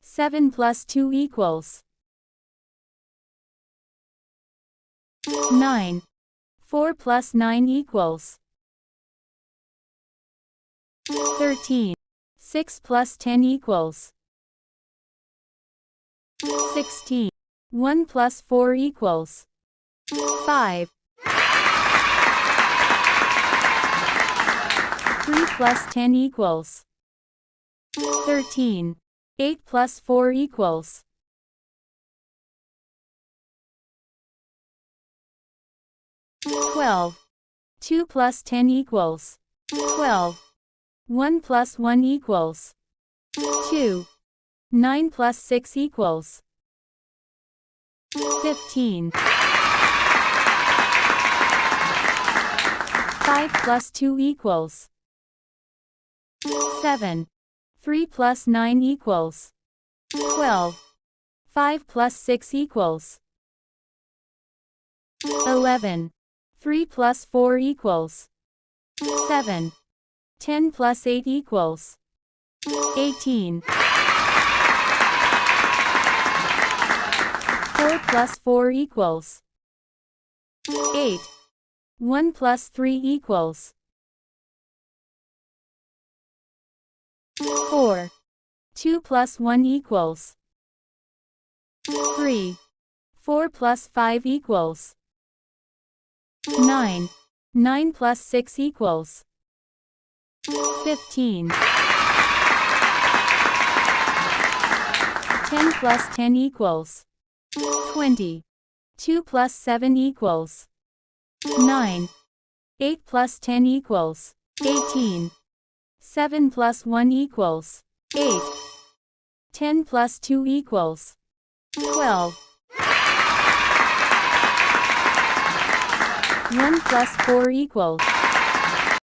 7 plus 2 equals 9. 4 plus 9 equals 13. 6 plus 10 equals 16. 1 plus 4 equals 5. 3 plus 10 equals 13. 8 plus 4 equals 12. 2 plus 10 equals 12. 1 plus 1 equals 2. 9 plus 6 equals 15. 5 plus 2 equals 7. 3 plus 9 equals 12. 5 plus 6 equals 11. 3 plus 4 equals 7. 10 plus 8 equals 18. 4 plus 4 equals 8. 1 plus 3 equals 4. 2 plus 1 equals 3. 4 plus 5 equals 9. 9 plus 6 equals 15. 10 plus 10 equals 20. 2 plus 7 equals 9. 8 plus 10 equals 18. 7 plus 1 equals 8. 10 plus 2 equals 12. 1 plus 4 equals